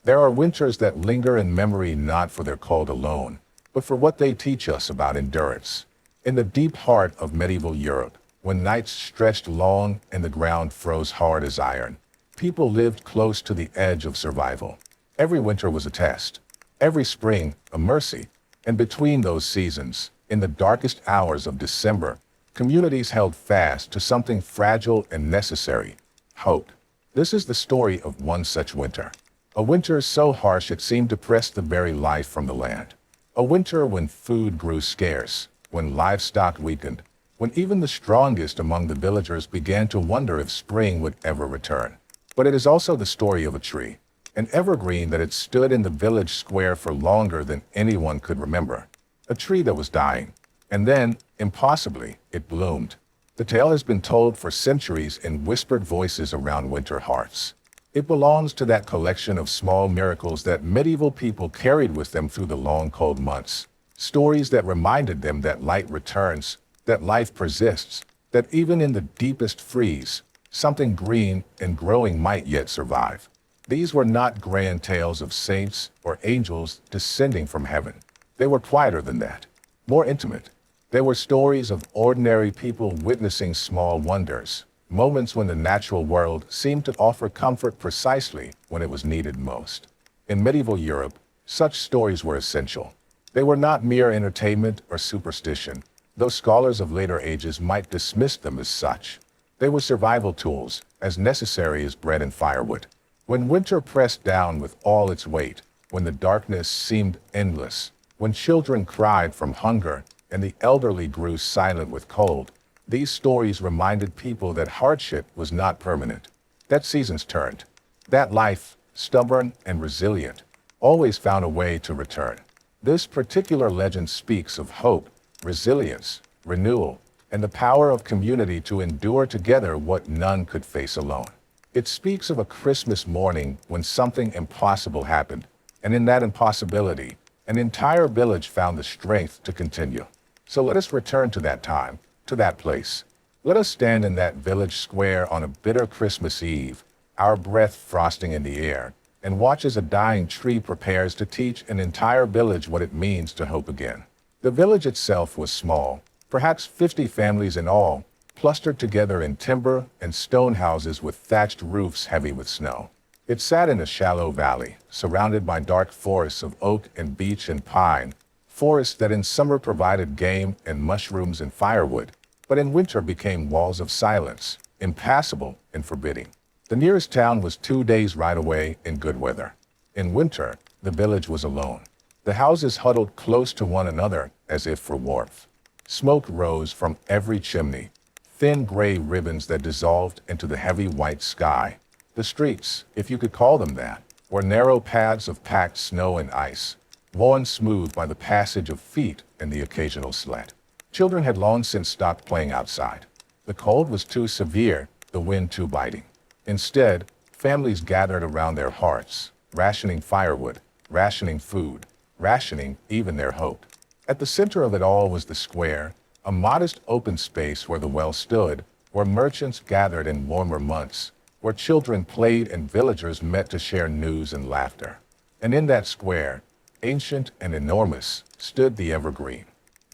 There are winters that linger in memory not for their cold alone, but for what they teach us about endurance. In the deep heart of medieval Europe, when nights stretched long and the ground froze hard as iron, people lived close to the edge of survival. Every winter was a test, every spring a mercy, and between those seasons, in the darkest hours of December, communities held fast to something fragile and necessary: hope. This is the story of one such winter. A winter so harsh it seemed to press the very life from the land. A winter when food grew scarce, when livestock weakened, when even the strongest among the villagers began to wonder if spring would ever return. But it is also the story of a tree, an evergreen that had stood in the village square for longer than anyone could remember. A tree that was dying. And then, impossibly, it bloomed. The tale has been told for centuries in whispered voices around winter hearths. It belongs to that collection of small miracles that medieval people carried with them through the long, cold months. Stories that reminded them that light returns, that life persists, that even in the deepest freeze, something green and growing might yet survive. These were not grand tales of saints or angels descending from heaven. They were quieter than that, more intimate. They were stories of ordinary people witnessing small wonders, moments when the natural world seemed to offer comfort precisely when it was needed most. In medieval Europe, such stories were essential. They were not mere entertainment or superstition, though scholars of later ages might dismiss them as such. They were survival tools, as necessary as bread and firewood. When winter pressed down with all its weight, when the darkness seemed endless, when children cried from hunger and the elderly grew silent with cold, these stories reminded people that hardship was not permanent, that seasons turned, that life, stubborn and resilient, always found a way to return. This particular legend speaks of hope, resilience, renewal, and the power of community to endure together what none could face alone. It speaks of a Christmas morning when something impossible happened, and in that impossibility, an entire village found the strength to continue. So let us return to that time, to that place. Let us stand in that village square on a bitter Christmas Eve, our breath frosting in the air, and watch as a dying tree prepares to teach an entire village what it means to hope again. The village itself was small, perhaps 50 families in all, clustered together in timber and stone houses with thatched roofs heavy with snow. It sat in a shallow valley, surrounded by dark forests of oak and beech and pine, forests that in summer provided game and mushrooms and firewood, but in winter became walls of silence, impassable and forbidding. The nearest town was 2 days' ride away in good weather. In winter, the village was alone. The houses huddled close to one another as if for warmth. Smoke rose from every chimney, thin gray ribbons that dissolved into the heavy white sky. The streets, if you could call them that, were narrow paths of packed snow and ice, worn smooth by the passage of feet and the occasional sled. Children had long since stopped playing outside. The cold was too severe, the wind too biting. Instead, families gathered around their hearths, rationing firewood, rationing food, rationing even their hope. At the center of it all was the square, a modest open space where the well stood, where merchants gathered in warmer months, where children played and villagers met to share news and laughter. And in that square, ancient and enormous, stood the Evergreen.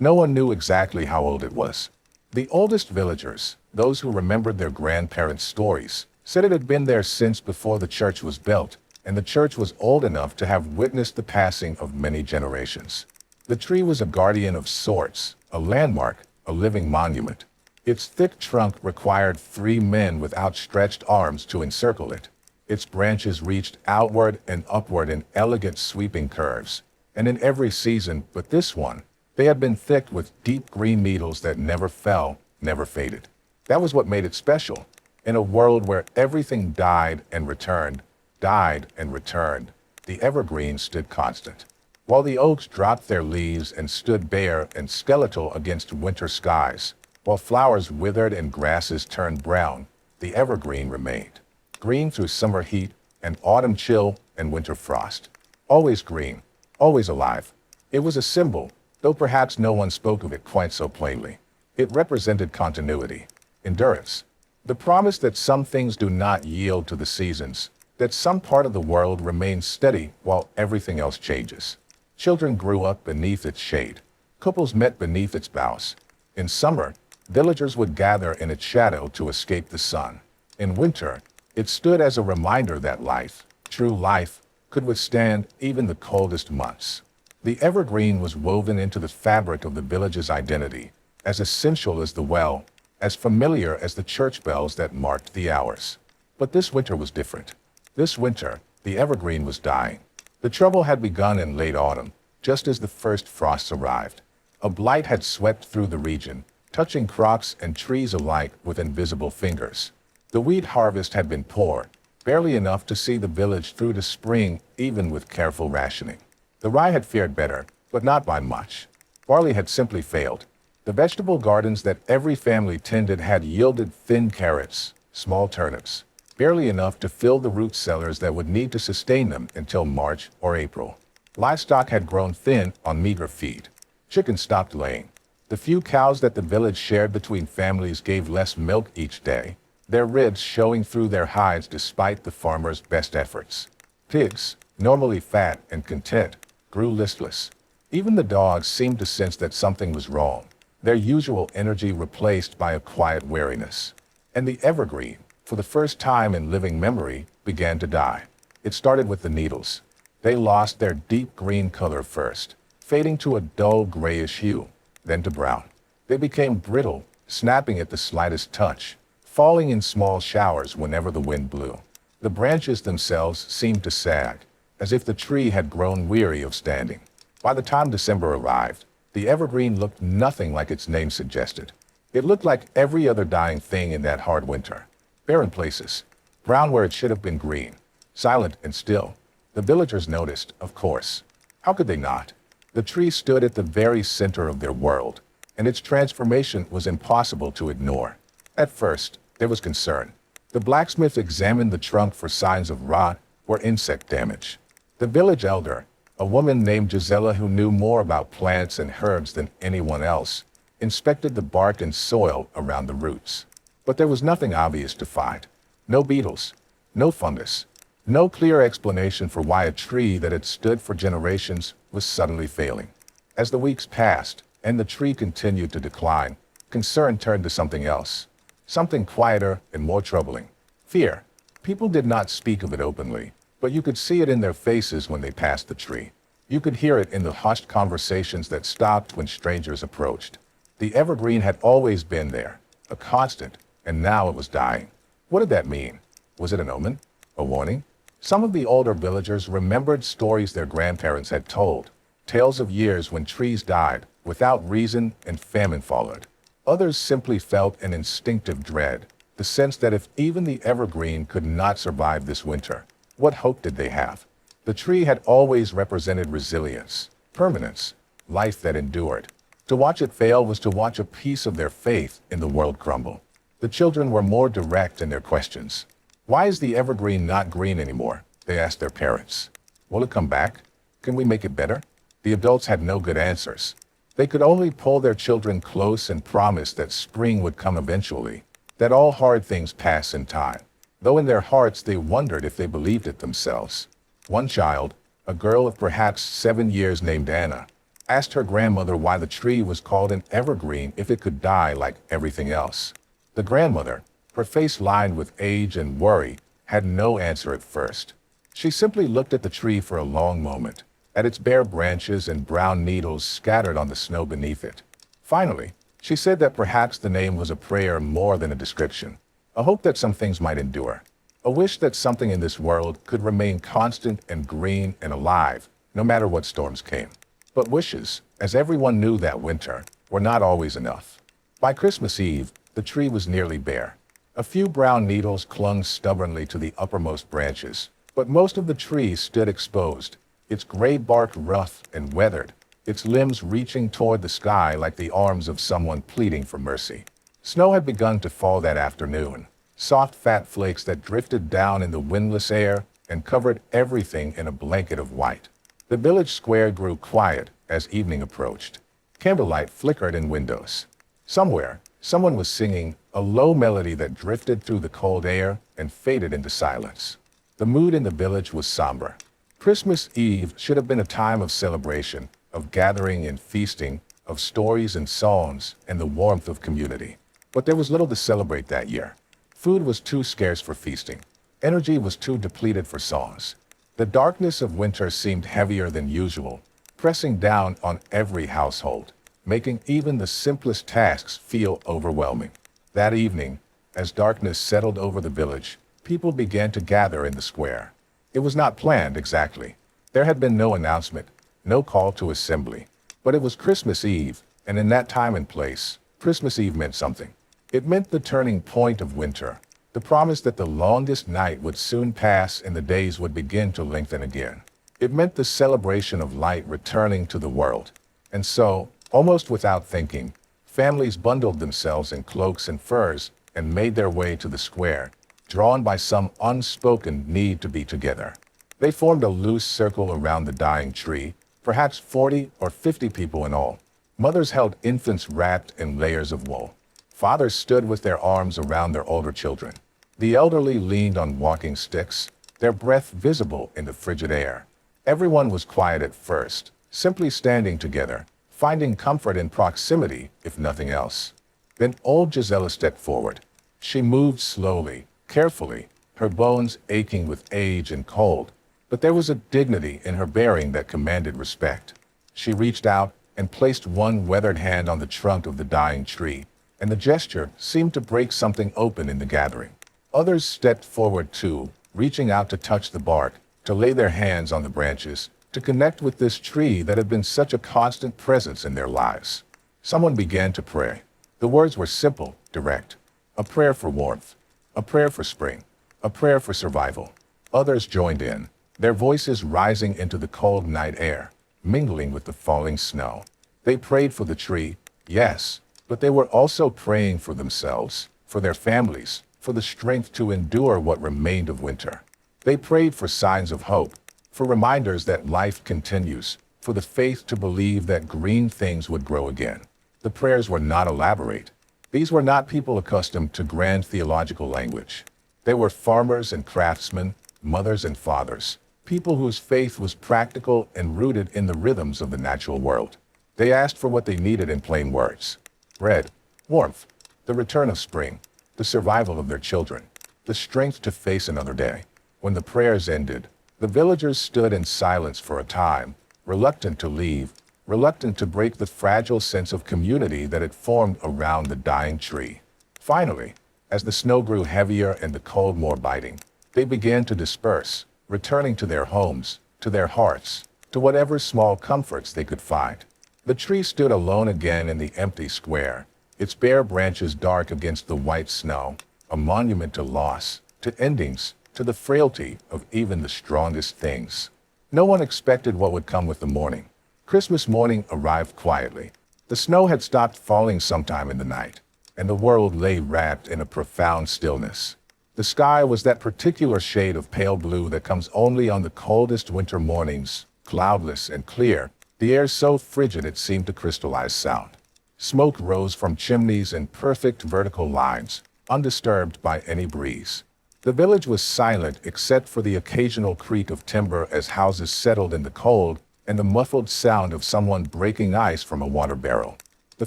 No one knew exactly how old it was. The oldest villagers, those who remembered their grandparents' stories, said it had been there since before the church was built, and the church was old enough to have witnessed the passing of many generations. The tree was a guardian of sorts, a landmark, a living monument. Its thick trunk required 3 men with outstretched arms to encircle it. Its branches reached outward and upward in elegant sweeping curves, and in every season but this one, they had been thick with deep green needles that never fell, never faded. That was what made it special. In a world where everything died and returned, the evergreen stood constant. While the oaks dropped their leaves and stood bare and skeletal against winter skies, while flowers withered and grasses turned brown, the evergreen remained. Green through summer heat and autumn chill and winter frost. Always green, always alive. It was a symbol, though perhaps no one spoke of it quite so plainly. It represented continuity, endurance, the promise that some things do not yield to the seasons, that some part of the world remains steady while everything else changes. Children grew up beneath its shade. Couples met beneath its boughs. In summer, villagers would gather in its shadow to escape the sun. In winter, it stood as a reminder that life, true life, could withstand even the coldest months. The evergreen was woven into the fabric of the village's identity, as essential as the well, as familiar as the church bells that marked the hours. But this winter was different. This winter, the evergreen was dying. The trouble had begun in late autumn, just as the first frosts arrived. A blight had swept through the region, touching crops and trees alike with invisible fingers. The wheat harvest had been poor, barely enough to see the village through to spring, even with careful rationing. The rye had fared better, but not by much. Barley had simply failed. The vegetable gardens that every family tended had yielded thin carrots, small turnips, barely enough to fill the root cellars that would need to sustain them until March or April. Livestock had grown thin on meager feed. Chickens stopped laying. The few cows that the village shared between families gave less milk each day, their ribs showing through their hides despite the farmers' best efforts. Pigs, normally fat and content, grew listless. Even the dogs seemed to sense that something was wrong, their usual energy replaced by a quiet weariness. And the evergreen, for the first time in living memory, began to die. It started with the needles. They lost their deep green color first, fading to a dull grayish hue, then to brown. They became brittle, snapping at the slightest touch, falling in small showers whenever the wind blew. The branches themselves seemed to sag, as if the tree had grown weary of standing. By the time December arrived, the evergreen looked nothing like its name suggested. It looked like every other dying thing in that hard winter. Bare in places, brown where it should have been green, silent and still. The villagers noticed, of course. How could they not? The tree stood at the very center of their world, and its transformation was impossible to ignore. At first, there was concern. The blacksmith examined the trunk for signs of rot or insect damage. The village elder, a woman named Gisela who knew more about plants and herbs than anyone else, inspected the bark and soil around the roots. But there was nothing obvious to find. No beetles, no fungus, no clear explanation for why a tree that had stood for generations was suddenly failing. As the weeks passed and the tree continued to decline, concern turned to something else. Something quieter and more troubling. Fear. People did not speak of it openly, but you could see it in their faces when they passed the tree. You could hear it in the hushed conversations that stopped when strangers approached. The evergreen had always been there, a constant, and now it was dying. What did that mean? Was it an omen? A warning? Some of the older villagers remembered stories their grandparents had told, tales of years when trees died, without reason, and famine followed. Others simply felt an instinctive dread, the sense that if even the evergreen could not survive this winter, what hope did they have? The tree had always represented resilience, permanence, life that endured. To watch it fail was to watch a piece of their faith in the world crumble. The children were more direct in their questions. Why is the evergreen not green anymore? They asked their parents. Will it come back? Can we make it better? The adults had no good answers. They could only pull their children close and promise that spring would come eventually, that all hard things pass in time, though in their hearts they wondered if they believed it themselves. One child, a girl of perhaps 7 years named Anna, asked her grandmother why the tree was called an evergreen if it could die like everything else. The grandmother, her face lined with age and worry, had no answer at first. She simply looked at the tree for a long moment, at its bare branches and brown needles scattered on the snow beneath it. Finally, she said that perhaps the name was a prayer more than a description, a hope that some things might endure, a wish that something in this world could remain constant and green and alive, no matter what storms came. But wishes, as everyone knew that winter, were not always enough. By Christmas Eve, the tree was nearly bare. A few brown needles clung stubbornly to the uppermost branches, but most of the tree stood exposed, its gray bark rough and weathered, its limbs reaching toward the sky like the arms of someone pleading for mercy. Snow had begun to fall that afternoon, soft fat flakes that drifted down in the windless air and covered everything in a blanket of white. The village square grew quiet as evening approached. Candlelight flickered in windows. Somewhere, someone was singing a low melody that drifted through the cold air and faded into silence. The mood in the village was somber. Christmas Eve should have been a time of celebration, of gathering and feasting, of stories and songs, and the warmth of community. But there was little to celebrate that year. Food was too scarce for feasting. Energy was too depleted for songs. The darkness of winter seemed heavier than usual, pressing down on every household, making even the simplest tasks feel overwhelming. That evening, as darkness settled over the village, people began to gather in the square. It was not planned exactly. There had been no announcement, no call to assembly. But it was Christmas Eve, and in that time and place, Christmas Eve meant something. It meant the turning point of winter, the promise that the longest night would soon pass and the days would begin to lengthen again. It meant the celebration of light returning to the world. And so, almost without thinking, families bundled themselves in cloaks and furs and made their way to the square, drawn by some unspoken need to be together. They formed a loose circle around the dying tree, perhaps 40 or 50 people in all. Mothers held infants wrapped in layers of wool. Fathers stood with their arms around their older children. The elderly leaned on walking sticks, their breath visible in the frigid air. Everyone was quiet at first, simply standing together, finding comfort in proximity, if nothing else. Then old Gisela stepped forward. She moved slowly, carefully, her bones aching with age and cold, but there was a dignity in her bearing that commanded respect. She reached out and placed one weathered hand on the trunk of the dying tree, and the gesture seemed to break something open in the gathering. Others stepped forward too, reaching out to touch the bark, to lay their hands on the branches, to connect with this tree that had been such a constant presence in their lives. Someone began to pray. The words were simple, direct. A prayer for warmth, a prayer for spring, a prayer for survival. Others joined in, their voices rising into the cold night air, mingling with the falling snow. They prayed for the tree, yes, but they were also praying for themselves, for their families, for the strength to endure what remained of winter. They prayed for signs of hope, for reminders that life continues, for the faith to believe that green things would grow again. The prayers were not elaborate. These were not people accustomed to grand theological language. They were farmers and craftsmen, mothers and fathers, people whose faith was practical and rooted in the rhythms of the natural world. They asked for what they needed in plain words: bread, warmth, the return of spring, the survival of their children, the strength to face another day. When the prayers ended, the villagers stood in silence for a time, reluctant to leave, reluctant to break the fragile sense of community that had formed around the dying tree. Finally, as the snow grew heavier and the cold more biting, they began to disperse, returning to their homes, to their hearts, to whatever small comforts they could find. The tree stood alone again in the empty square, its bare branches dark against the white snow, a monument to loss, to endings, to the frailty of even the strongest things. No one expected what would come with the morning. Christmas morning arrived quietly. The snow had stopped falling sometime in the night, and the world lay wrapped in a profound stillness. The sky was that particular shade of pale blue that comes only on the coldest winter mornings, cloudless and clear, the air so frigid it seemed to crystallize sound. Smoke rose from chimneys in perfect vertical lines, undisturbed by any breeze. The village was silent except for the occasional creak of timber as houses settled in the cold and the muffled sound of someone breaking ice from a water barrel. The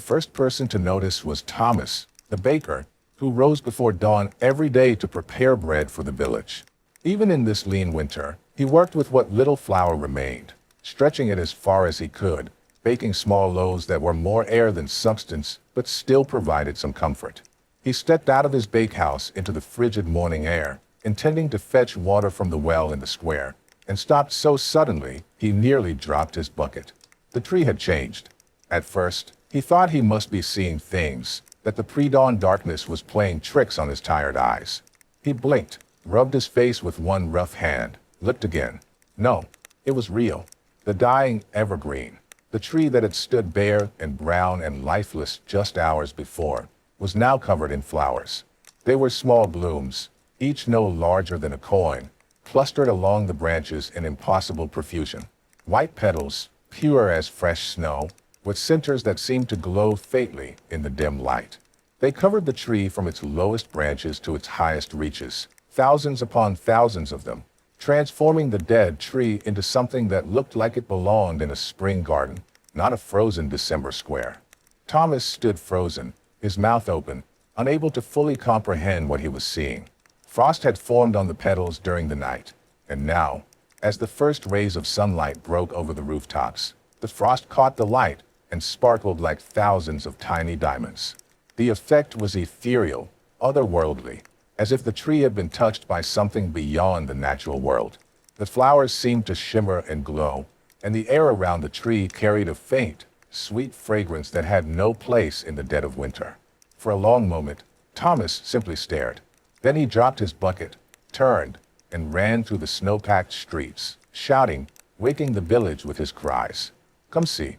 first person to notice was Thomas, the baker, who rose before dawn every day to prepare bread for the village. Even in this lean winter, he worked with what little flour remained, stretching it as far as he could, baking small loaves that were more air than substance, but still provided some comfort. He stepped out of his bakehouse into the frigid morning air, intending to fetch water from the well in the square, and stopped so suddenly he nearly dropped his bucket. The tree had changed. At first, he thought he must be seeing things, that the pre-dawn darkness was playing tricks on his tired eyes. He blinked, rubbed his face with one rough hand, looked again. No, it was real. The dying evergreen, the tree that had stood bare and brown and lifeless just hours before, was now covered in flowers. They were small blooms, each no larger than a coin, clustered along the branches in impossible profusion. White petals, pure as fresh snow, with centers that seemed to glow faintly in the dim light. They covered the tree from its lowest branches to its highest reaches, thousands upon thousands of them, transforming the dead tree into something that looked like it belonged in a spring garden, not a frozen December square. Thomas stood frozen, his mouth open, unable to fully comprehend what he was seeing. Frost had formed on the petals during the night, and now, as the first rays of sunlight broke over the rooftops, the frost caught the light and sparkled like thousands of tiny diamonds. The effect was ethereal, otherworldly, as if the tree had been touched by something beyond the natural world. The flowers seemed to shimmer and glow, and the air around the tree carried a faint, sweet fragrance that had no place in the dead of winter. For a long moment, Thomas simply stared. Then he dropped his bucket, turned, and ran through the snow-packed streets, shouting, waking the village with his cries. Come see,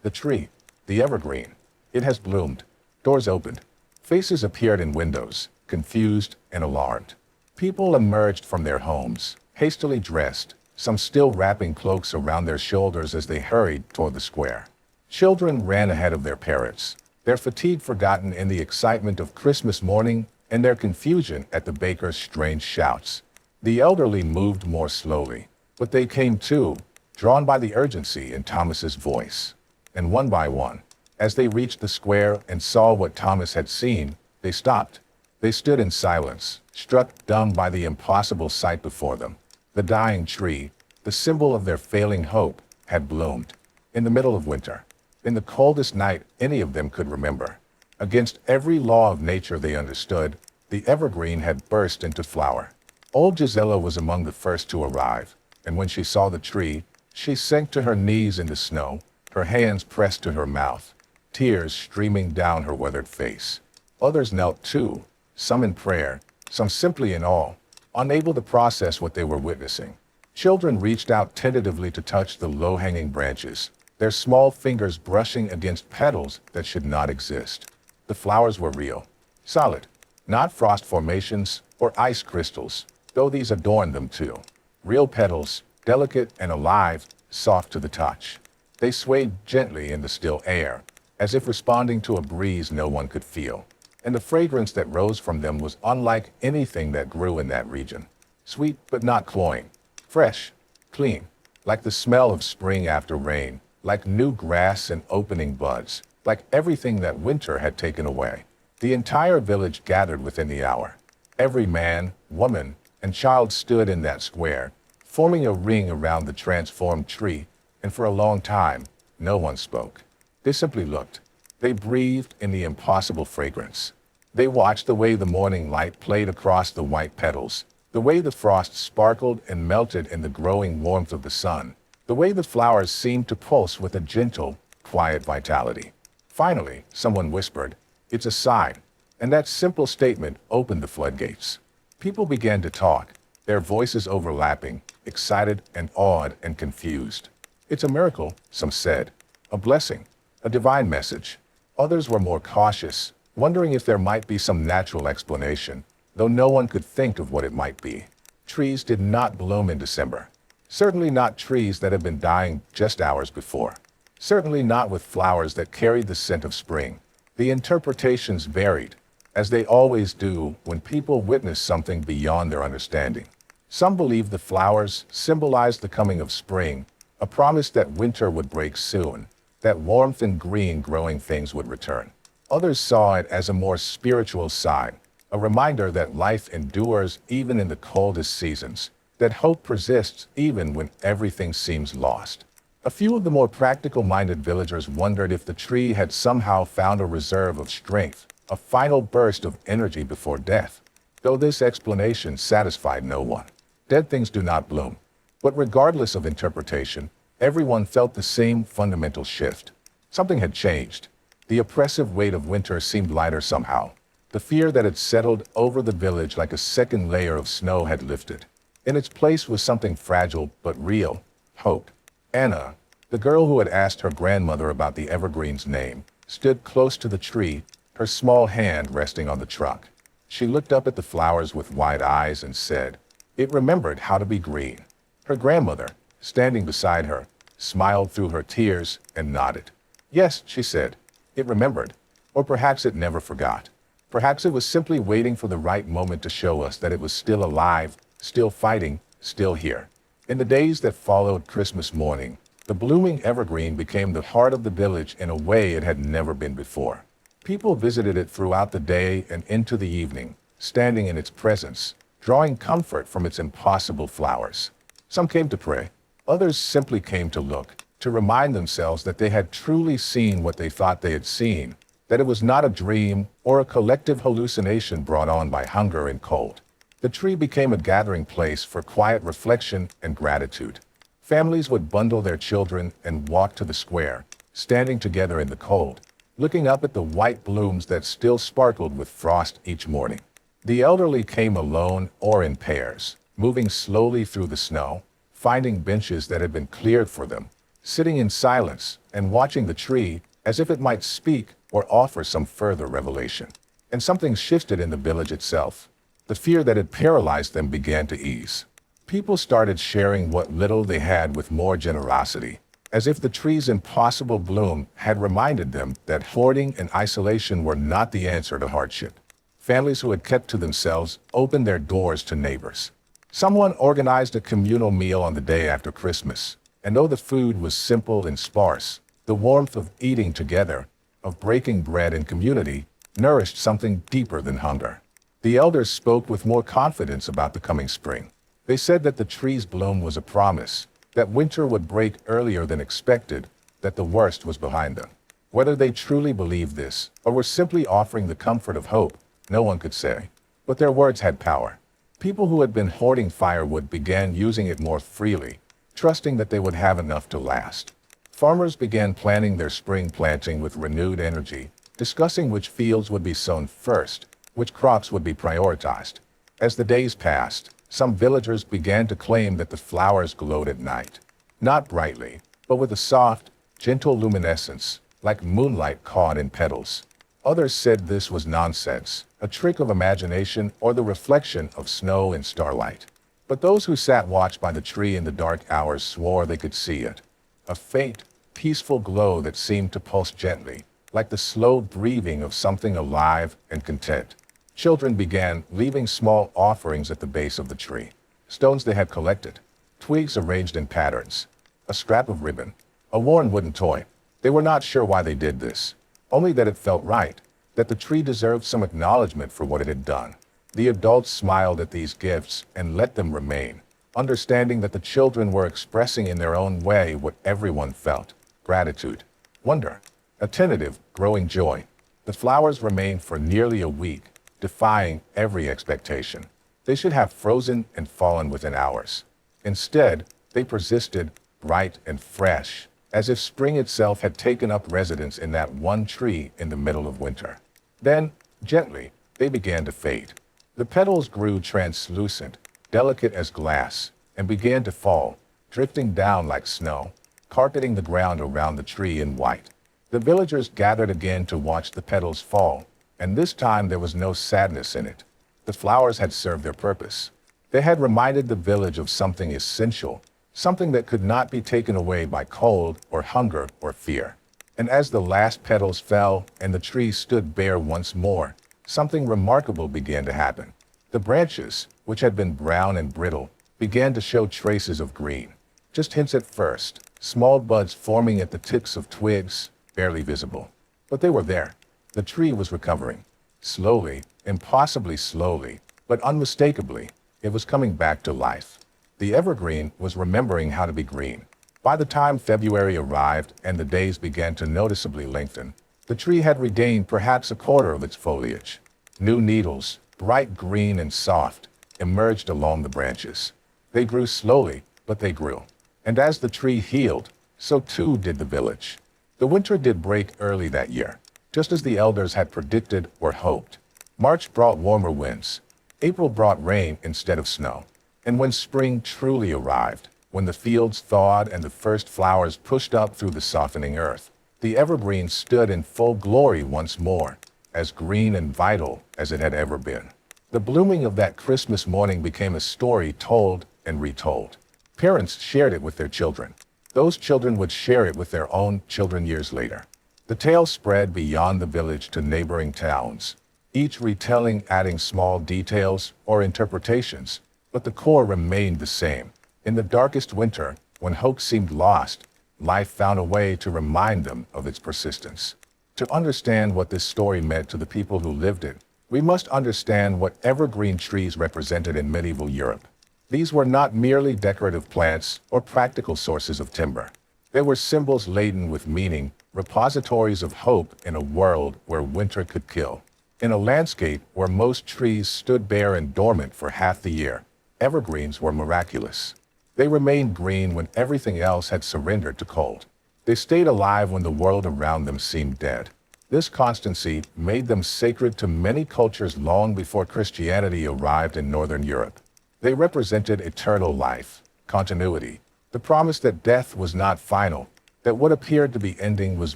the tree, the evergreen. It has bloomed. Doors opened. Faces appeared in windows, confused and alarmed. People emerged from their homes, hastily dressed, some still wrapping cloaks around their shoulders as they hurried toward the square. Children ran ahead of their parents, their fatigue forgotten in the excitement of Christmas morning and their confusion at the baker's strange shouts. The elderly moved more slowly, but they came too, drawn by the urgency in Thomas's voice. And one by one, as they reached the square and saw what Thomas had seen, they stopped. They stood in silence, struck dumb by the impossible sight before them. The dying tree, the symbol of their failing hope, had bloomed. In the middle of winter, in the coldest night any of them could remember. Against every law of nature they understood, the evergreen had burst into flower. Old Gisela was among the first to arrive, and when she saw the tree, she sank to her knees in the snow, her hands pressed to her mouth, tears streaming down her weathered face. Others knelt too, some in prayer, some simply in awe, unable to process what they were witnessing. Children reached out tentatively to touch the low-hanging branches, their small fingers brushing against petals that should not exist. The flowers were real, solid, not frost formations or ice crystals, though these adorned them too. Real petals, delicate and alive, soft to the touch. They swayed gently in the still air, as if responding to a breeze no one could feel. And the fragrance that rose from them was unlike anything that grew in that region. Sweet but not cloying. Fresh, clean, like the smell of spring after rain, like new grass and opening buds, like everything that winter had taken away. The entire village gathered within the hour. Every man, woman, and child stood in that square, forming a ring around the transformed tree, and for a long time, no one spoke. They simply looked. They breathed in the impossible fragrance. They watched the way the morning light played across the white petals, the way the frost sparkled and melted in the growing warmth of the sun, the way the flowers seemed to pulse with a gentle, quiet vitality. Finally, someone whispered, "It's a sign," and that simple statement opened the floodgates. People began to talk, their voices overlapping, excited and awed and confused. "It's a miracle," some said, "a blessing, a divine message." Others were more cautious, wondering if there might be some natural explanation, though no one could think of what it might be. Trees did not bloom in December. Certainly not trees that had been dying just hours before. Certainly not with flowers that carried the scent of spring. The interpretations varied, as they always do when people witness something beyond their understanding. Some believed the flowers symbolized the coming of spring, a promise that winter would break soon, that warmth and green growing things would return. Others saw it as a more spiritual sign, a reminder that life endures even in the coldest seasons, that hope persists even when everything seems lost. A few of the more practical-minded villagers wondered if the tree had somehow found a reserve of strength, a final burst of energy before death, though this explanation satisfied no one. Dead things do not bloom. But regardless of interpretation, everyone felt the same fundamental shift. Something had changed. The oppressive weight of winter seemed lighter somehow. The fear that had settled over the village like a second layer of snow had lifted. In its place was something fragile but real: hope. Anna, the girl who had asked her grandmother about the evergreen's name, stood close to the tree, her small hand resting on the trunk. She looked up at the flowers with wide eyes and said, "It remembered how to be green." Her grandmother, standing beside her, smiled through her tears and nodded. "Yes," she said, "it remembered. Or perhaps it never forgot. Perhaps it was simply waiting for the right moment to show us that it was still alive, still fighting, still here. In the days that followed Christmas morning, the blooming evergreen became the heart of the village in a way it had never been before. People visited it throughout the day and into the evening, standing in its presence, drawing comfort from its impossible flowers. Some came to pray, others simply came to look, to remind themselves that they had truly seen what they thought they had seen, that it was not a dream or a collective hallucination brought on by hunger and cold. The tree became a gathering place for quiet reflection and gratitude. Families would bundle their children and walk to the square, standing together in the cold, looking up at the white blooms that still sparkled with frost each morning. The elderly came alone or in pairs, moving slowly through the snow, finding benches that had been cleared for them, sitting in silence and watching the tree as if it might speak or offer some further revelation. And something shifted in the village itself. The fear that had paralyzed them began to ease. People started sharing what little they had with more generosity, as if the tree's impossible bloom had reminded them that hoarding and isolation were not the answer to hardship. Families who had kept to themselves opened their doors to neighbors. Someone organized a communal meal on the day after Christmas, and though the food was simple and sparse, the warmth of eating together, of breaking bread in community, nourished something deeper than hunger. The elders spoke with more confidence about the coming spring. They said that the tree's bloom was a promise, that winter would break earlier than expected, that the worst was behind them. Whether they truly believed this, or were simply offering the comfort of hope, no one could say. But their words had power. People who had been hoarding firewood began using it more freely, trusting that they would have enough to last. Farmers began planning their spring planting with renewed energy, discussing which fields would be sown first, which crops would be prioritized. As the days passed, some villagers began to claim that the flowers glowed at night, not brightly, but with a soft, gentle luminescence, like moonlight caught in petals. Others said this was nonsense, a trick of imagination or the reflection of snow and starlight. But those who sat watch by the tree in the dark hours swore they could see it. A faint, peaceful glow that seemed to pulse gently, like the slow breathing of something alive and content. Children began leaving small offerings at the base of the tree. Stones they had collected, twigs arranged in patterns, a scrap of ribbon, a worn wooden toy. They were not sure why they did this, only that it felt right, that the tree deserved some acknowledgement for what it had done. The adults smiled at these gifts and let them remain, understanding that the children were expressing in their own way what everyone felt: gratitude, wonder, a tentative, growing joy. The flowers remained for nearly a week, defying every expectation. They should have frozen and fallen within hours. Instead, they persisted, bright and fresh, as if spring itself had taken up residence in that one tree in the middle of winter. Then, gently, they began to fade. The petals grew translucent, delicate as glass, and began to fall, drifting down like snow, carpeting the ground around the tree in white. The villagers gathered again to watch the petals fall, and this time there was no sadness in it. The flowers had served their purpose. They had reminded the village of something essential, something that could not be taken away by cold or hunger or fear. And as the last petals fell and the tree stood bare once more, something remarkable began to happen. The branches, which had been brown and brittle, began to show traces of green. Just hints at first, small buds forming at the tips of twigs, barely visible. But they were there. The tree was recovering. Slowly, impossibly slowly, but unmistakably, it was coming back to life. The evergreen was remembering how to be green. By the time February arrived and the days began to noticeably lengthen, the tree had regained perhaps a quarter of its foliage. New needles, bright green and soft, emerged along the branches. They grew slowly, but they grew. And as the tree healed, so too did the village. The winter did break early that year, just as the elders had predicted or hoped. March brought warmer winds. April brought rain instead of snow. And when spring truly arrived, when the fields thawed and the first flowers pushed up through the softening earth, the evergreen stood in full glory once more, as green and vital as it had ever been. The blooming of that Christmas morning became a story told and retold. Parents shared it with their children. Those children would share it with their own children years later. The tale spread beyond the village to neighboring towns, each retelling adding small details or interpretations, but the core remained the same. In the darkest winter, when hope seemed lost, life found a way to remind them of its persistence. To understand what this story meant to the people who lived it, we must understand what evergreen trees represented in medieval Europe. These were not merely decorative plants or practical sources of timber. They were symbols laden with meaning, repositories of hope in a world where winter could kill. In a landscape where most trees stood bare and dormant for half the year, evergreens were miraculous. They remained green when everything else had surrendered to cold. They stayed alive when the world around them seemed dead. This constancy made them sacred to many cultures long before Christianity arrived in Northern Europe. They represented eternal life, continuity, the promise that death was not final, that what appeared to be ending was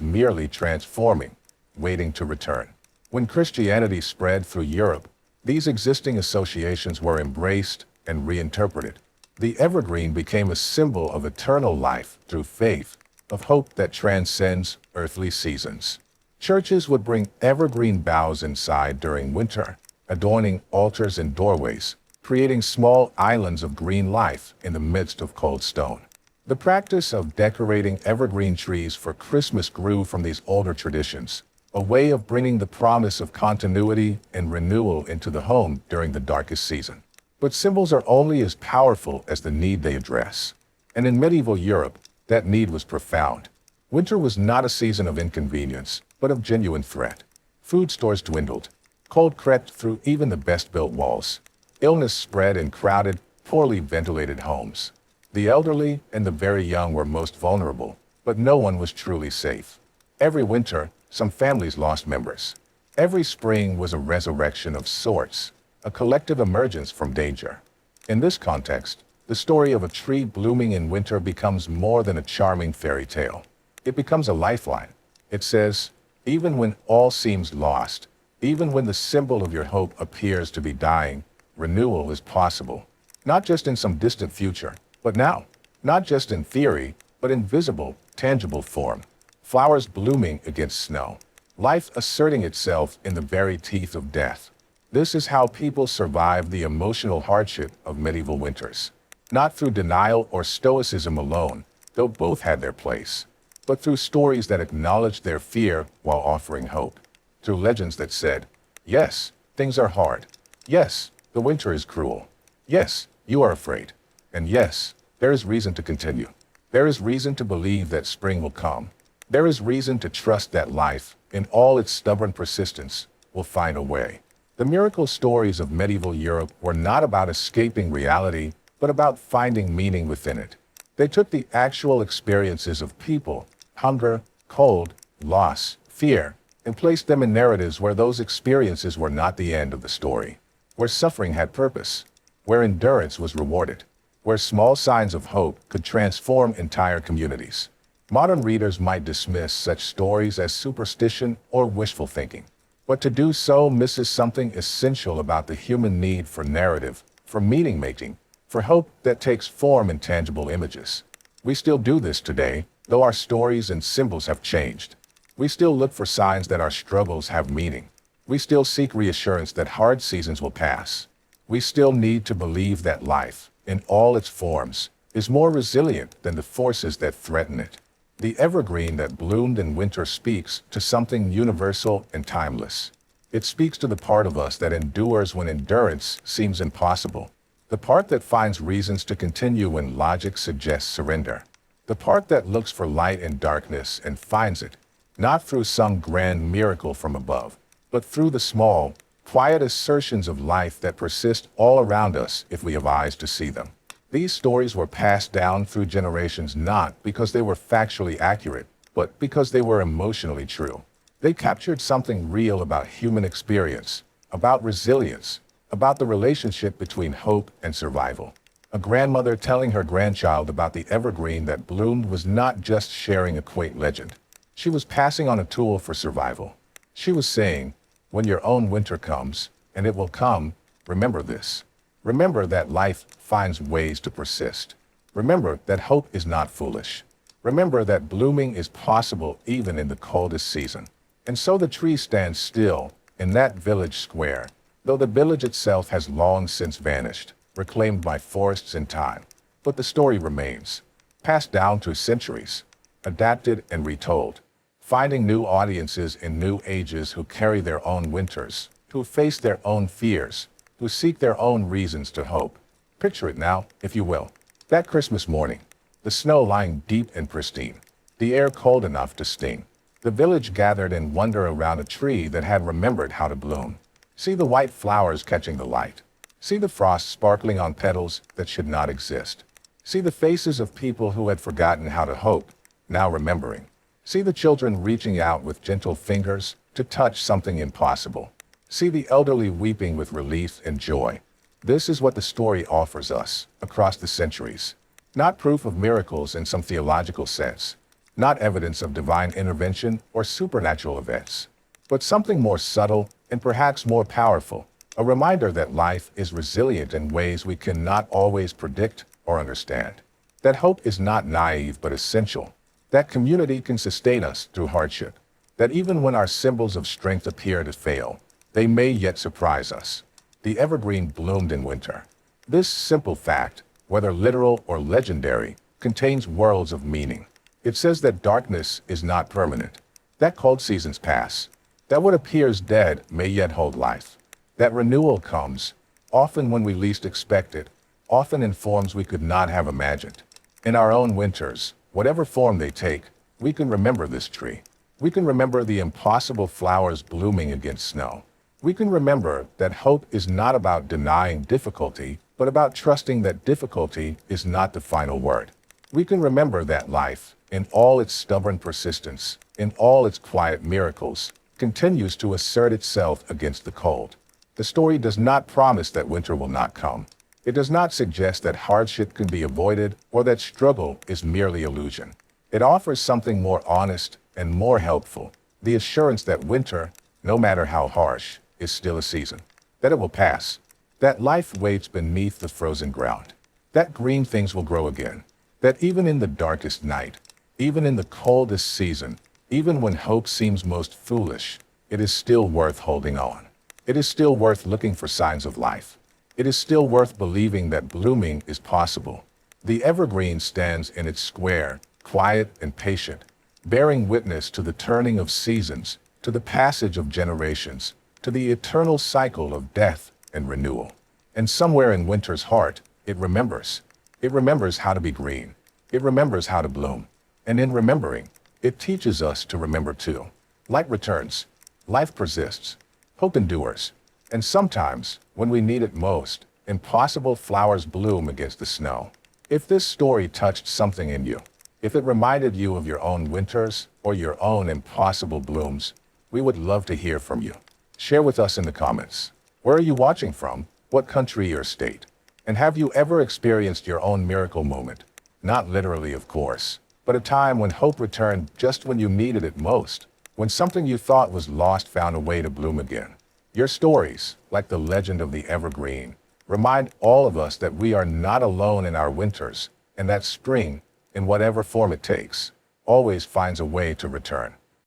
merely transforming, waiting to return. When Christianity spread through Europe, these existing associations were embraced and reinterpreted. The evergreen became a symbol of eternal life through faith, of hope that transcends earthly seasons. Churches would bring evergreen boughs inside during winter, adorning altars and doorways, creating small islands of green life in the midst of cold stone. The practice of decorating evergreen trees for Christmas grew from these older traditions, a way of bringing the promise of continuity and renewal into the home during the darkest season. But symbols are only as powerful as the need they address. And in medieval Europe, that need was profound. Winter was not a season of inconvenience, but of genuine threat. Food stores dwindled. Cold crept through even the best-built walls. Illness spread in crowded, poorly ventilated homes. The elderly and the very young were most vulnerable, but no one was truly safe. Every winter, some families lost members. Every spring was a resurrection of sorts, a collective emergence from danger. In this context, the story of a tree blooming in winter becomes more than a charming fairy tale. It becomes a lifeline. It says, even when all seems lost, even when the symbol of your hope appears to be dying, renewal is possible. Not just in some distant future, but now. Not just in theory, but in visible, tangible form. Flowers blooming against snow. Life asserting itself in the very teeth of death. This is how people survived the emotional hardship of medieval winters. Not through denial or stoicism alone, though both had their place, but through stories that acknowledged their fear while offering hope. Through legends that said, yes, things are hard. Yes, the winter is cruel. Yes, you are afraid. And yes, there is reason to continue. There is reason to believe that spring will come. There is reason to trust that life, in all its stubborn persistence, will find a way. The miracle stories of medieval Europe were not about escaping reality, but about finding meaning within it. They took the actual experiences of people, hunger, cold, loss, fear, and placed them in narratives where those experiences were not the end of the story, where suffering had purpose, where endurance was rewarded, where small signs of hope could transform entire communities. Modern readers might dismiss such stories as superstition or wishful thinking, but to do so misses something essential about the human need for narrative, for meaning-making, for hope that takes form in tangible images. We still do this today, though our stories and symbols have changed. We still look for signs that our struggles have meaning. We still seek reassurance that hard seasons will pass. We still need to believe that life, in all its forms, is more resilient than the forces that threaten it. The evergreen that bloomed in winter speaks to something universal and timeless. It speaks to the part of us that endures when endurance seems impossible. The part that finds reasons to continue when logic suggests surrender. The part that looks for light in darkness and finds it, not through some grand miracle from above, but through the small, quiet assertions of life that persist all around us if we have eyes to see them. These stories were passed down through generations not because they were factually accurate, but because they were emotionally true. They captured something real about human experience, about resilience, about the relationship between hope and survival. A grandmother telling her grandchild about the evergreen that bloomed was not just sharing a quaint legend. She was passing on a tool for survival. She was saying, when your own winter comes, and it will come, remember this. Remember that life finds ways to persist. Remember that hope is not foolish. Remember that blooming is possible even in the coldest season. And so the tree stands still in that village square, though the village itself has long since vanished. reclaimed by forests and time. But the story remains, passed down through centuries, adapted and retold, finding new audiences in new ages who carry their own winters, who face their own fears, who seek their own reasons to hope. Picture it now, if you will. That Christmas morning, the snow lying deep and pristine, the air cold enough to sting. The village gathered in wonder around a tree that had remembered how to bloom. See the white flowers catching the light. See the frost sparkling on petals that should not exist. See the faces of people who had forgotten how to hope, now remembering. See the children reaching out with gentle fingers to touch something impossible. See the elderly weeping with relief and joy. This is what the story offers us across the centuries. Not proof of miracles in some theological sense, not evidence of divine intervention or supernatural events, but something more subtle and perhaps more powerful, a reminder that life is resilient in ways we cannot always predict or understand, that hope is not naive but essential, that community can sustain us through hardship, that even when our symbols of strength appear to fail, they may yet surprise us. The evergreen bloomed in winter. This simple fact, whether literal or legendary, contains worlds of meaning. It says that darkness is not permanent, that cold seasons pass, that what appears dead may yet hold life, that renewal comes, often when we least expect it, often in forms we could not have imagined. In our own winters, whatever form they take, we can remember this tree. We can remember the impossible flowers blooming against snow. We can remember that hope is not about denying difficulty, but about trusting that difficulty is not the final word. We can remember that life, in all its stubborn persistence, in all its quiet miracles, continues to assert itself against the cold. The story does not promise that winter will not come. It does not suggest that hardship can be avoided or that struggle is merely illusion. It offers something more honest and more helpful, the assurance that winter, no matter how harsh, is still a season, that it will pass, that life waits beneath the frozen ground, that green things will grow again, that even in the darkest night, even in the coldest season, even when hope seems most foolish, it is still worth holding on. It is still worth looking for signs of life. It is still worth believing that blooming is possible. The evergreen stands in its square, quiet and patient, bearing witness to the turning of seasons, to the passage of generations, to the eternal cycle of death and renewal. And somewhere in winter's heart, it remembers. It remembers how to be green. It remembers how to bloom. And in remembering, it teaches us to remember too. Light returns. Life persists. Hope endures. And sometimes, when we need it most, impossible flowers bloom against the snow. If this story touched something in you, if it reminded you of your own winters or your own impossible blooms, we would love to hear from you. Share with us in the comments. Where are you watching from? What country or state? And have you ever experienced your own miracle moment? Not literally, of course, but a time when hope returned just when you needed it most, when something you thought was lost found a way to bloom again. Your stories, like the legend of the evergreen, remind all of us that we are not alone in our winters, and that spring, in whatever form it takes, always finds a way to return.